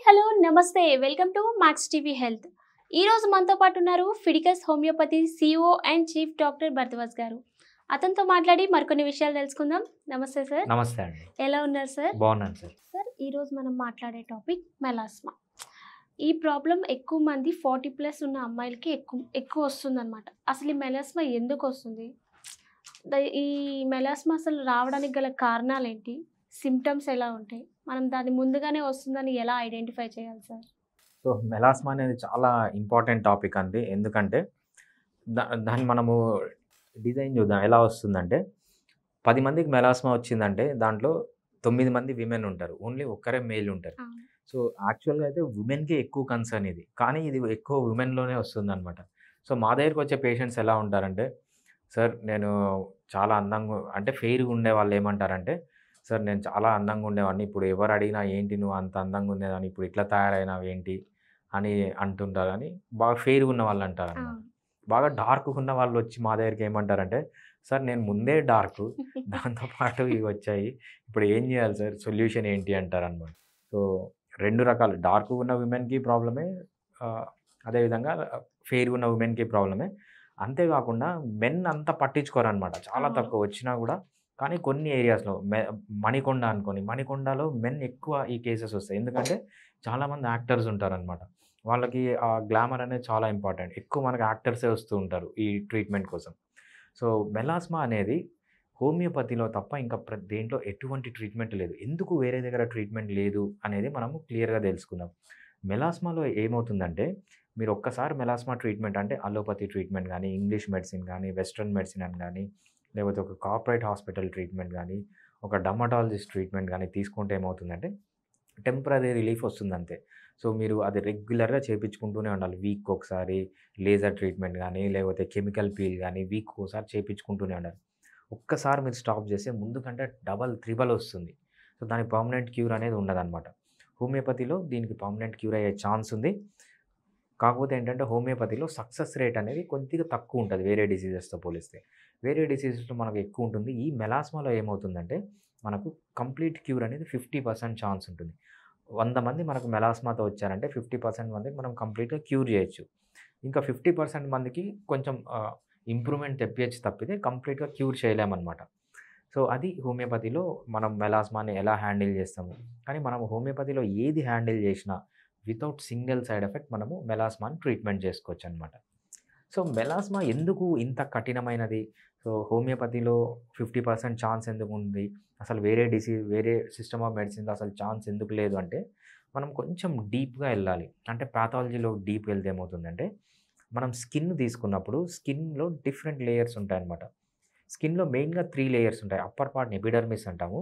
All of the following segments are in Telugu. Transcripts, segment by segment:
హలో నమస్తే welcome to max TV health. ఈరోజు మనతో పాటు ఉన్నారు Fidicus homeopathy CEO and chief doctor Bharadwaj గారు. అతనితో మాట్లాడి మరికొన్ని విషయాలు తెలుసుకుందాం. నమస్తే సార్. నమస్తే అండి. ఎలా ఉన్నారు సార్? బాగున్నాను సార్. సార్ ఈరోజు మనం మాట్లాడే టాపిక్ మెలాస్మా. ఈ ప్రాబ్లం ఎక్కువ మంది 40+ ఉన్న అమ్మాయిలకి ఎక్కువ వస్తుందన్నమాట. అసలు ఈ మెలాస్మా ఎందుకు వస్తుంది? ఈ మెలాస్మా అసలు రావడానికి గల కారణాలు ఏంటి? సిమ్టమ్స్ ఎలా ఉంటాయి? మనం దాన్ని ముందుగానే వస్తుందని ఎలా ఐడెంటిఫై చేయాలి సార్? సో, మెలాస్మా అనేది చాలా ఇంపార్టెంట్ టాపిక్ అండి. ఎందుకంటే దాన్ని మనము డిజైన్ చూద్దాం. ఎలా వస్తుందంటే 10 మందికి మెలాస్మా వచ్చిందంటే దాంట్లో 9 మంది విమెన్ ఉంటారు. ఓన్లీ ఒక్కరే మేల్ ఉంటారు. సో, యాక్చువల్‌గా అయితే ఉమెన్‌కే ఎక్కువ కన్సర్న్ ఇది. కానీ ఇది ఎక్కువ విమెన్‌లోనే వస్తుందనమాట. సో, మా దగ్గరికి వచ్చే పేషెంట్స్ ఎలా ఉంటారంటే, సార్ నేను చాలా అందంగా అంటే ఫెయిర్‌గా ఉండేవాళ్ళు ఏమంటారంటే, సార్ నేను చాలా అందంగా ఉండేవాడిని. ఇప్పుడు ఎవరు అడిగినా ఏంటి నువ్వు అంత అందంగా ఉండేదాన్ని ఇప్పుడు ఇట్లా తయారైనావు ఏంటి అని అంటుంటారని బాగా ఫెయిర్‌గా ఉన్న వాళ్ళు అంటారనమాట. బాగా డార్క్‌గా ఉన్న వాళ్ళు వచ్చి మా దగ్గరికి ఏమంటారంటే, సార్ నేను ముందే డార్కు దాంతో పాటు ఇవి వచ్చాయి. ఇప్పుడు ఏం చేయాలి సార్? సొల్యూషన్ ఏంటి అంటారనమాట. సో, 2 రకాలు డార్క్‌గా ఉన్న విమెన్‌కి ప్రాబ్లమే. అదేవిధంగా ఫెయిర్‌గా ఉన్న విమెన్‌కి ప్రాబ్లమే. అంతేకాకుండా మెన్ అంత పట్టించుకోరనమాట. చాలా తక్కువ వచ్చినా గూడా కానీ కొన్ని ఏరియాస్‌లో మణికొండ అనుకోండి. మణికొండలో మెన్ ఎక్కువ ఈ కేసెస్ వస్తాయి. ఎందుకంటే చాలామంది యాక్టర్స్ ఉంటారనమాట. వాళ్ళకి ఆ గ్లామర్ అనేది చాలా ఇంపార్టెంట్. ఎక్కువ మనకు యాక్టర్సే వస్తూ ఉంటారు ఈ ట్రీట్మెంట్ కోసం. సో, మెలాస్మా అనేది హోమియోపతిలో తప్ప ఇంకా దేంట్లో ఎటువంటి ట్రీట్మెంట్ లేదు. ఎందుకు వేరే దగ్గర ట్రీట్మెంట్ లేదు అనేది మనము క్లియర్‌గా తెలుసుకుందాం. మెలాస్మాలో ఏమవుతుందంటే మీరు ఒక్కసారి మెలాస్మా ట్రీట్మెంట్ అంటే అలోపతి ట్రీట్మెంట్ గానీ, ఇంగ్లీష్ మెడిసిన్ గానీ, వెస్టర్న్ మెడిసిన్ అని గానీ లేకపోతే ఒక కార్పొరేట్ హాస్పిటల్ ట్రీట్మెంట్ గానీ, ఒక డర్మటాలజిస్ట్ ట్రీట్మెంట్ గానీ తీసుకుంటే ఏమవుతుందంటే, టెంపరరీ రిలీఫ్ వస్తుందంతే. సో, మీరు అది రెగ్యులర్‌గా చేపించుకుంటూనే ఉండాలి. వీక్‌కొకసారి లేజర్ ట్రీట్మెంట్ గానీ, లేకపోతే కెమికల్ పీల్ గానీ, వీక్‌కోసారి చేపించుకుంటూనే ఉండాలి. ఒక్కసారి మీరు స్టాప్ చేస్తే ముందు కంటే డబల్, త్రిబల్ వస్తుంది. సో, దానికి పర్మనెంట్ క్యూర్ అనేది ఉండదనమాట. హోమియోపతిలో దీనికి పర్మనెంట్ క్యూర్ అయ్యే ఛాన్స్ ఉంది. కాకపోతే ఏంటంటే హోమియోపతిలో సక్సెస్ రేట్ అనేది కొద్దిగా తక్కువ ఉంటది వేరే డిసీజెస్‌తో పోలిస్తే. వేరే డిసీజెస్‌లో మనకు ఎక్కువ ఉంటుంది. ఈ మెలాస్మాలో ఏమవుతుందంటే మనకు కంప్లీట్ క్యూర్ అనేది 50% ఛాన్స్ ఉంటుంది. 100 మంది మనకు మెలాస్మాతో వచ్చారంటే 50% మందికి మనం కంప్లీట్‌గా క్యూర్ చేయొచ్చు. ఇంకా 50% మందికి కొంచెం ఇంప్రూవ్‌మెంట్ తెప్పియచ్చు తప్పితే కంప్లీట్‌గా క్యూర్ చేయలేమనమాట. సో, అది హోమియోపతిలో మనం మెలాస్మాని ఎలా హ్యాండిల్ చేస్తాము. కానీ మనం హోమియోపతిలో ఏది హ్యాండిల్ చేసినా వితౌట్ సింగిల్ సైడ్ ఎఫెక్ట్ మనము మెలాస్మాని ట్రీట్మెంట్ చేసుకోవచ్చనమాట. సో, మెలాస్మా ఎందుకు ఇంత కఠినమైనది? సో, హోమియోపతిలో 50% ఛాన్స్ ఎందుకుంది? అసలు వేరే సిస్టమ్ ఆఫ్ మెడిసిన్‌లో అసలు ఛాన్స్ ఎందుకు లేదు అంటే, మనం కొంచెం డీప్‌గా ఎళ్ళాలి. అంటే పాథాలజీలో డీప్‌గా వెళ్తే ఏమవుతుందంటే, మనం స్కిన్ తీసుకున్నప్పుడు స్కిన్‌లో డిఫరెంట్ లేయర్స్ ఉంటాయన్నమాట. స్కిన్‌లో మెయిన్‌గా 3 లేయర్స్ ఉంటాయి. అప్పర్ పార్ట్‌ని ఎపిడర్మిస్ అంటాము.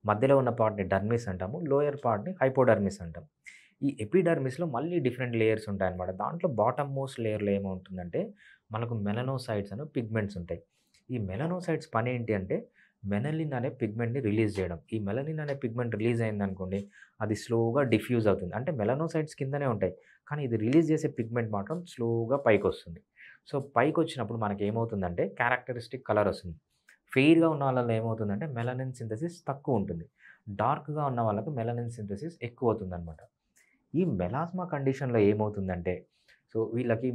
మధ్యలో ఉన్న పార్ట్‌ని డర్మిస్ అంటాము. లోయర్ పార్ట్‌ని హైపోడర్మిస్ అంటాం. ఈ ఎపిడర్మిస్‌లో మళ్ళీ డిఫరెంట్ లేయర్స్ ఉంటాయన్నమాట. దాంట్లో బాటమ్ మోస్ట్ లేయర్‌లో ఏమవుతుందంటే, మనకు మెలనోసైట్స్ అను పిగ్మెంట్స్ ఉంటాయి. ఈ మెలనోసైట్స్ పనేంటి అంటే, మెలనిన్ అనే పిగ్మెంట్‌ని రిలీజ్ చేయడం. ఈ మెలనిన్ అనే పిగ్మెంట్ రిలీజ్ అయిందనుకోండి, అది స్లోగా డిఫ్యూజ్ అవుతుంది. అంటే మెలనోసైట్స్ కిందనే ఉంటాయి. కానీ ఇది రిలీజ్ చేసే పిగ్మెంట్ మాత్రం స్లోగా పైకొస్తుంది. సో, పైకొచ్చినప్పుడు మనకేమవుతుందంటే, క్యారెక్టరిస్టిక్ కలర్ వస్తుంది. ఫెయిర్‌గా ఉన్న వాళ్ళలో ఏమవుతుందంటే, మెలనిన్ సింథసిస్ తక్కువుంటుంది. డార్క్‌గా ఉన్న వాళ్ళకి మెలనిన్ సింథసిస్ ఎక్కువవుతుందనమాట. ఈ మెలాస్మా కండిషన్‌లో ఏమవుతుందంటే, సో, వీళ్ళకి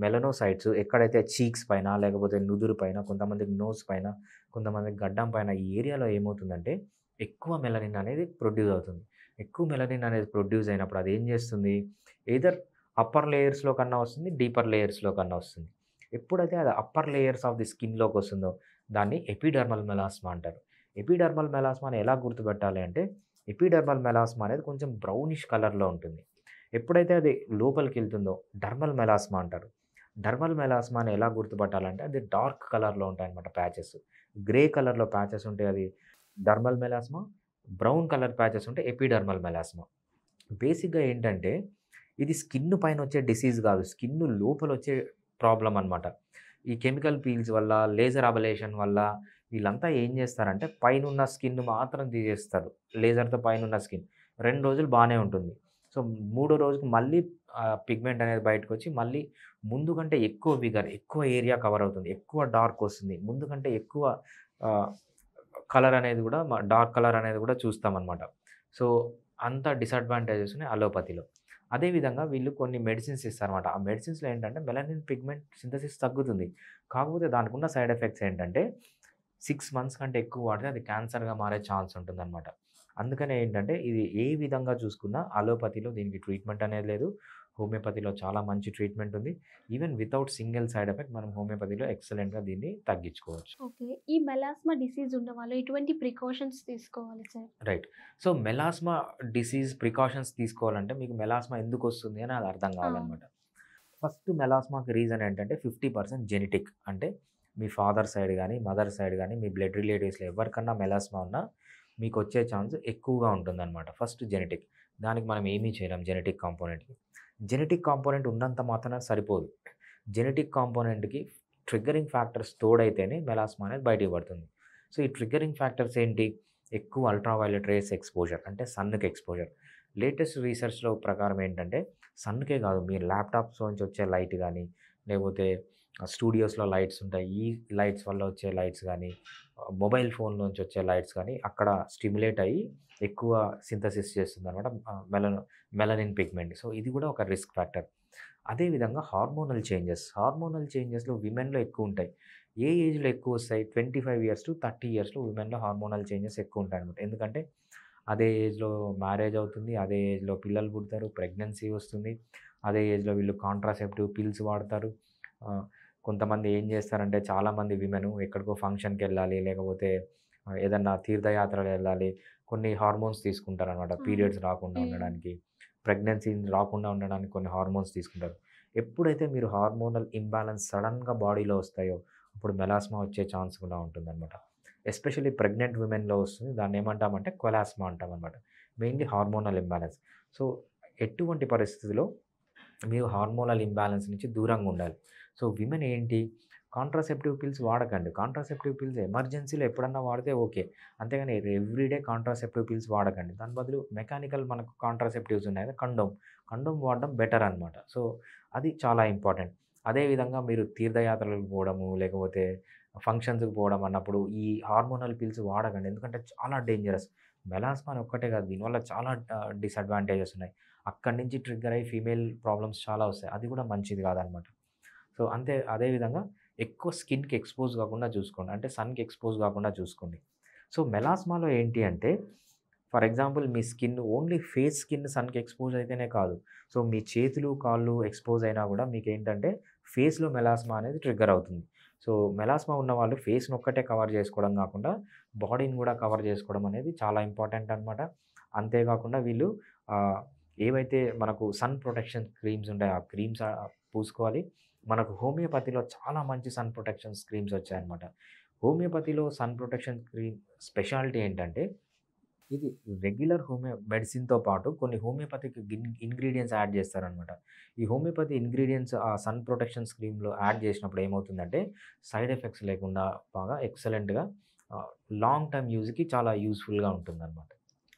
మెలనోసైట్స్ ఎక్కడైతే చీక్స్ పైన, లేకపోతే నుదురు పైన, కొంతమందికి నోస్ పైన, కొంతమందికి గడ్డం పైన ఈ ఏరియాలో ఏమవుతుందంటే, ఎక్కువ మెలనిన్ అనేది ప్రొడ్యూస్ అవుతుంది. ఎక్కువ మెలనిన్ అనేది ప్రొడ్యూస్ అయినప్పుడు అదేం చేస్తుంది, ఎయిదర్ అప్పర్ లేయర్స్‌లో కన్నా వస్తుంది, డీపర్ లేయర్స్‌లో కన్నా వస్తుంది. ఎప్పుడైతే అది అప్పర్ లేయర్స్ ఆఫ్ ది స్కిన్‌లోకొస్తుందో దాన్ని ఎపిడర్మల్ మెలాస్మా అంటారు. ఎపిడర్మల్ మెలాస్మాని ఎలా గుర్తుపట్టాలి అంటే, ఎపిడర్మల్ మెలాస్మా అనేది కొంచెం బ్రౌనిష్ కలర్‌లో ఉంటుంది. ఎప్పుడైతే అది లోపలికెళ్తుందో డర్మల్ మెలాస్మా అంటారు. డర్మల్ మెలాస్మాని ఎలా గుర్తుపట్టాలంటే అది డార్క్ కలర్‌లో ఉంటాయన్నమాట ప్యాచెస్. గ్రే కలర్‌లో ప్యాచెస్ ఉంటే అది డర్మల్ మెలాస్మా. బ్రౌన్ కలర్ ప్యాచెస్ ఉంటే ఎపిడర్మల్ మెలాస్మా. బేసిక్‌గా ఏంటంటే ఇది స్కిన్ పైనొచ్చే డిసీజ్ గాదు. స్కిన్ లోపలొచ్చే ప్రాబ్లమ్ అనమాట. ఈ కెమికల్ పీల్స్ వల్ల, లేజర్ అబలేషన్ వల్ల వీళ్ళంతా ఏం జేస్తారంటే పైనున్న స్కిన్ మాత్రం తీసేస్తారు. లేజర్‌తో పైనున్న స్కిన్. 2 రోజులు బానే ఉంటుంది. సో, మూడో రోజుకి మళ్ళీ పిగ్మెంట్ అనేది బయటకొచ్చి మళ్ళీ ముందు కంటే ఎక్కువ విగర్, ఎక్కువ ఏరియా కవర్ అవుతుంది. ఎక్కువ డార్క్ వస్తుంది. ముందు కంటే ఎక్కువ ఆహ్, కలర్ అనేది గూడా డార్క్ కలర్ అనేది గూడా చూస్తామనమాట. సో, అంత డిసడ్వాంటేజెస్ ఉన్నాయి అలోపతిలో. అదేవిధంగా వీళ్ళు కొన్ని మెడిసిన్స్ ఇస్తారనమాట. ఆ మెడిసిన్స్‌లో ఏంటంటే మెలనిన్ పిగ్మెంట్ సింథసిస్ తగ్గుతుంది. కాకపోతే దానికున్న సైడ్ ఎఫెక్ట్స్ ఏంటంటే 6 మంత్స్ కంటే ఎక్కువ వాడితే అది క్యాన్సర్‌గా మారే ఛాన్స్ ఉంటుందనమాట. అందుకనే ఏంటంటే ఇది ఏ విధంగా చూసుకున్నా అలోపతిలో దీనికి ట్రీట్మెంట్ అనేది లేదు. హోమియోపతిలో చాలా మంచి ట్రీట్మెంట్ ఉంది. Even without single side effect మనం హోమియోపతిలో ఎక్సలెంట్‌గా దీన్ని తగ్గించుకోవచ్చు. ఓకే. ఈ మెలాస్మా డిసీజ్ ఉన్నవాళ్ళు ఎటువంటి ప్రికాషన్స్ తీసుకోవాలి sir? Right. So, melasma disease precautions తీసుకోవాలంటే మీకు మెలాస్మా ఎందుకొస్తుంది అని అది అర్థం ఆ! కావాలనమాట. ఫస్ట్ మెలాస్మాకి రీజన్ ఏంటంటే 50% జెనెటిక్. అంటే మీ ఫాదర్ సైడ్ గానీ, మదర్ సైడ్ గానీ, మీ బ్లడ్ రిలేటివ్స్‌లో ఎవరికన్నా మెలాస్మా ఉన్నా మీకొచ్చే ఛాన్స్ ఎక్కువగా ఉంటుందనమాట. First genetic. దానికి మనం ఏమీ చేయలేం జెనెటిక్ కాంపోనెంట్‌కి. జెనెటిక్ కాంపోనెంట్ ఉన్నంత మాత్రాన సరిపోదు. జెనెటిక్ కాంపోనెంట్‌కి ట్రిగ్గరింగ్ ఫ్యాక్టర్స్ తోడైతేనే మెలాస్మా అనేది బయటికి పడుతుంది. సో, ఈ ట్రిగ్గరింగ్ ఫ్యాక్టర్స్ ఏంటి? ఎక్కువ అల్ట్రా వయలెట్ రేస్ ఎక్స్‌పోజర్ అంటే సన్‌కి ఎక్స్‌పోజర్. లేటెస్ట్ రీసెర్చ్‌లో ప్రకారం ఏంటంటే సన్‌కే కాదు మీరు ల్యాప్‌టాప్స్‌లోంచి వచ్చే లైట్ గానీ, లేకపోతే స్టూడియోస్‌లో లైట్స్ ఉంటాయి. ఈ లైట్స్ వల్ల వచ్చే లైట్స్ గానీ, మొబైల్ ఫోన్‌లోంచి వచ్చే లైట్స్ గానీ అక్కడ స్టిమ్యులేట్ అయ్యి ఎక్కువ సింథసిస్ చేస్తుందనమాట. Melanin pigment. సో, ఇది కూడా ఒక రిస్క్ ఫ్యాక్టర్. అదేవిధంగా హార్మోనల్ చేంజెస్‌లో విమెన్‌లో ఎక్కువుంటాయి. ఏ ఏజ్‌లో ఎక్కువొస్తాయి? 25 ఇయర్స్ టు 30 ఇయర్స్‌లో విమెన్‌లో హార్మోనల్ చేంజెస్ ఎక్కువుంటాయనమాట. ఎందుకంటే అదే ఏజ్‌లో మ్యారేజ్ అవుతుంది. అదే ఏజ్‌లో పిల్లలు పుడతారు. ప్రెగ్నెన్సీ వస్తుంది. అదే ఏజ్‌లో వీళ్ళు కాంట్రాసెప్టివ్ పిల్స్ వాడతారు. కొంతమంది ఏం చేస్తారంటే చాలామంది విమెను ఎక్కడికో ఫంక్షన్‌కెళ్ళాలి, లేకపోతే ఏదన్నా తీర్థయాత్రలెళ్ళాలి. కొన్ని హార్మోన్స్ తీసుకుంటారనమాట. అవును. పీరియడ్స్ రాకుండా హ్మ్. ఉండడానికి, ప్రెగ్నెన్సీ రాకుండా ఉండడానికి కొన్ని హార్మోన్స్ తీసుకుంటారు. ఎప్పుడైతే మీరు హార్మోనల్ ఇంబాలెన్స్ సడెన్‌గా బాడీలో వస్తాయో, అప్పుడు మెలాస్మా వచ్చే ఛాన్స్ కూడా ఉంటుందనమాట. ఎస్పెషల్లీ ప్రెగ్నెంట్ విమెన్‌లో వస్తుంది. దాన్నేమంటామంటే క్వలాస్మా అంటామనమాట. Mainly hormonal imbalance. సో, ఎటువంటి పరిస్థితిలో మీరు హార్మోనల్ ఇంబాలెన్స్ నుంచి దూరంగా ఉండాలి. సో, విమెన్ ఏంటి కాంట్రాసెప్టివ్ పిల్స్ వాడకండి. కాంట్రాసెప్టివ్ పిల్స్ ఎమర్జెన్సీలో ఎప్పుడన్నా వాడితే ఓకే. అంతేగాని ఎవ్రీడే కాంట్రాసెప్టివ్ పిల్స్ వాడకండి. దాని బదులు మెకానికల్ మనకు కాంట్రాసెప్టివ్స్ ఉన్నాయి కదా! కండోమ్ వాడడం బెటర్ అనమాట. సో, అది చాలా ఇంపార్టెంట్. అదేవిధంగా మీరు తీర్థయాత్రలకు పోవడము, లేకపోతే ఫంక్షన్స్‌కి పోవడం అన్నప్పుడు ఈ హార్మోనల్ పిల్స్ వాడకండి. ఎందుకంటే చాలా డేంజరస్. మెలాస్మా అని ఒక్కటే కాదు దీనివల్ల చాలా డిసడ్వాంటేజెస్ ఉన్నాయి. అక్కడి నుంచి ట్రిగ్గర్ అయ్యి ఫీమేల్ ప్రాబ్లమ్స్ చాలా వస్తాయి. అది కూడా మంచిది కాదనమాట. సో, అదే విధంగా ఎక్కువ స్కిన్‌కి ఎక్స్‌పోజ్ కాకుండా చూసుకోండి. అంటే సన్‌కి ఎక్స్‌పోజ్ కాకుండా చూసుకోండి. సో, మెలాస్మాలో ఏంటి అంటే ఫర్ ఎగ్జాంపుల్ మీ స్కిన్ ఓన్లీ ఫేస్ స్కిన్ సన్‌కి ఎక్స్‌పోజ్ అయితేనే కాదు. సో, మీ చేతులు, కాళ్ళు ఎక్స్‌పోజ్ అయినా కూడా మీకేంటంటే ఫేస్‌లో మెలాస్మా అనేది ట్రిగ్గర్ అవుతుంది. సో, మెలాస్మా ఉన్నవాళ్ళు ఫేస్‌ని ఒక్కటే కవర్ చేసుకోవడం కాకుండా బాడీని కూడా కవర్ చేసుకోవడం అనేది చాలా ఇంపార్టెంట్ అనమాట. అంతేకాకుండా వీళ్ళు ఆహ్, ఏవైతే మనకు సన్ ప్రొటెక్షన్ క్రీమ్స్ ఉంటాయో ఆ క్రీమ్స్ పూసుకోవాలి. మనకు హోమియోపతిలో చాలా మంచి సన్ ప్రొటెక్షన్ క్రీమ్స్ వచ్చాయన్నమాట. హోమియోపతిలో సన్ ప్రొటెక్షన్ క్రీమ్ స్పెషాలిటీ ఏంటంటే ఇది రెగ్యులర్ మెడిసిన్‌తో పాటు కొన్ని హోమియోపతిక్ ఇంగ్రీడియెంట్స్ యాడ్ చేస్తారనమాట. ఈ హోమియోపతి ఇంగ్రీడియెంట్స్ ఆ సన్ ప్రొటెక్షన్ స్క్రీమ్‌లో యాడ్ చేసినప్పుడు ఏమవుతుందంటే, సైడ్ ఎఫెక్ట్స్ లేకుండా బాగా ఎక్సలెంట్‌గా ఆహ్, లాంగ్ టర్మ్ యూజ్‌కి చాలా యూజ్‌ఫుల్‌గా ఉంటుందనమాట.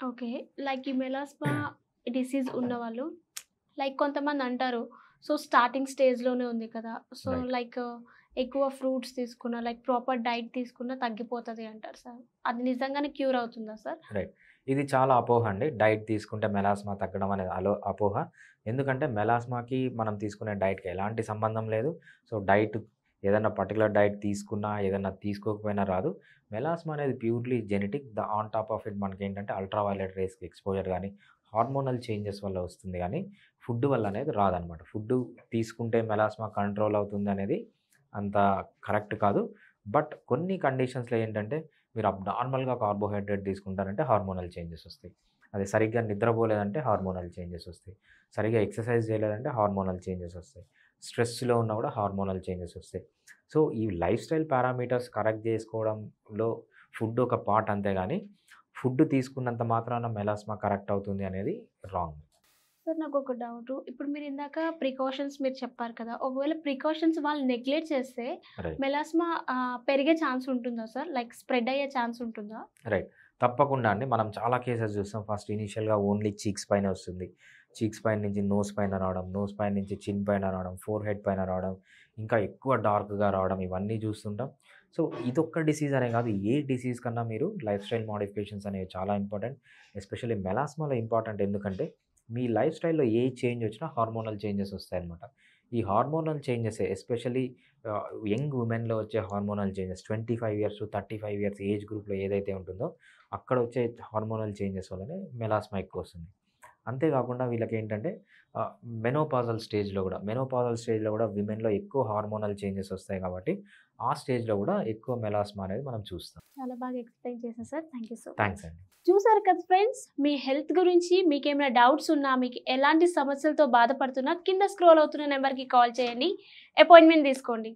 ఓకే. లైక్ ఈ మెలాస్మా డిసీజ్ ఉన్నవాళ్ళు లైక్ కొంతమంది అంటారు. సో, స్టార్టింగ్ స్టేజ్‌లోనే ఉంది కదా! So, right. లైక్ ఎక్కువ ఫ్రూట్స్ తీసుకున్న, లైక్ ప్రాపర్ డైట్ తీసుకున్న తగ్గిపోతది అంటారు సార్. అది నిజంగానే క్యూర్ అవుతుందా సార్? రైట్. ఇది చాలా అపోహ అండి. డైట్ తీసుకుంటే మెలాస్మా తగ్గడం అనేది అపోహ. ఎందుకంటే మెలాస్మాకి మనం తీసుకునే డైట్‌కి ఎలాంటి సంబంధం లేదు. సో, ఏదన్నా పర్టిక్యులర్ డైట్ తీసుకున్నా, ఏదన్నా తీసుకోకపోయినా రాదు. మెలాస్మా అనేది purely genetic. On top of it మనకేంటంటే అల్ట్రా వయలెట్ రేస్‌కి ఎక్స్‌పోజర్ గానీ, హార్మోనల్ చేంజెస్ వల్ల వస్తుంది గానీ, ఫుడ్ వల్ల అనేది రాదనమాట. ఫుడ్డు తీసుకుంటే మెలాస్మా కంట్రోల్ అవుతుందనేది అంత కరెక్ట్ కాదు. బట్ కొన్ని కండిషన్స్‌లో ఏంటంటే మీరు అబ్‌నార్మల్‌గా కార్బోహైడ్రేట్ తీసుకుంటారంటే హార్మోనల్ చేంజెస్ వస్తాయి. అది సరిగ్గా నిద్రపోలేదంటే హార్మోనల్ చేంజెస్ వస్తాయి. సరిగ్గా ఎక్సర్సైజ్ చేయలేదంటే హార్మోనల్ చేంజెస్ వస్తాయి. స్ట్రెస్‌లో ఉన్నా కూడా హార్మోనల్ చేంజెస్ వస్తాయి. సో, ఈ లైఫ్ స్టైల్ పారామీటర్స్ కరెక్ట్ చేసుకోవడంలో ఫుడ్ ఒక పార్ట్ అంతే గాని, ఫుడ్ తీసుకున్నంత మాత్రాన మెలాస్మా కరెక్ట్ అవుతుంది అనేది రాంగ్. సార్ నాకొక డౌటు. ఇప్పుడు మీరిందాక ప్రికాషన్స్ మీరు చెప్పారు కదా! ఒకవేళ ప్రికాషన్స్ వాళ్ళు నెగ్లెక్ట్ చేస్తే రైట్. మెలాస్మా పెరిగే ఛాన్స్ ఉంటుందా సార్? లైక్ స్ప్రెడ్ అయ్యే ఛాన్స్ ఉంటుందా? రైట్. తప్పకుండా అండి. మనం చాలా కేసెస్ చూస్తాం. ఫస్ట్ ఇనీషియల్‌గా ఓన్లీ చీక్స్ పైన వస్తుంది. చీక్స్ పైన నుంచి నోస్ పైన రావడం, నోస్ పైన నుంచి చిన్ పైన రావడం, ఫోర్‌హెడ్ పైన రావడం, ఇంకా ఎక్కువ డార్క్‌గా రావడం ఇవన్నీ చూస్తుంటాం. సో ఇదొక్క డిసీజ్ అనే కాదు, ఏ డిసీజ్ కన్నా మీరు లైఫ్ స్టైల్ మోడిఫికేషన్స్ అనేవి చాలా ఇంపార్టెంట్. ఎస్పెషల్లీ మెలాస్మాలో ఇంపార్టెంట్, ఎందుకంటే మీ లైఫ్ స్టైల్‌లో ఏ చేంజ్ వచ్చినా హార్మోనల్ చేంజెస్ వస్తాయన్నమాట. ఈ హార్మోనల్ చేంజెస్ ఎస్పెషల్లీ యంగ్ ఉమెన్‌లో వచ్చే hormonal changes 25 years to 35 years age గ్రూప్‌లో ఏదైతే ఉంటుందో అక్కడ వచ్చే హార్మోనల్ చేంజెస్ వల్లనే మెలాస్మా ఎక్కువ వస్తుంది. అంతేకాకుండా వీళ్ళకేంటంటే మెనోపాజల్ స్టేజ్‌లో కూడా విమెన్‌లో ఎక్కువ హార్మోనల్ చేంజెస్ వస్తాయి కాబట్టి ఆ స్టేజ్‌లో కూడా ఎక్కువ మెలాస్మా అనేది మనం చూస్తాం. చాలా బాగా ఎక్స్ప్లెయిన్ చేశారు sir. Thank you so much. Thanks అండి. చూసారు కదా ఫ్రెండ్స్, మీ హెల్త్ గురించి మీకేమైనా డౌట్స్ ఉన్నా, మీకు ఎలాంటి సమస్యలతో బాధపడుతున్నా కింద స్క్రోల్ అవుతున్న నెంబర్కి కాల్ చేయండి, అపాయింట్మెంట్ తీసుకోండి.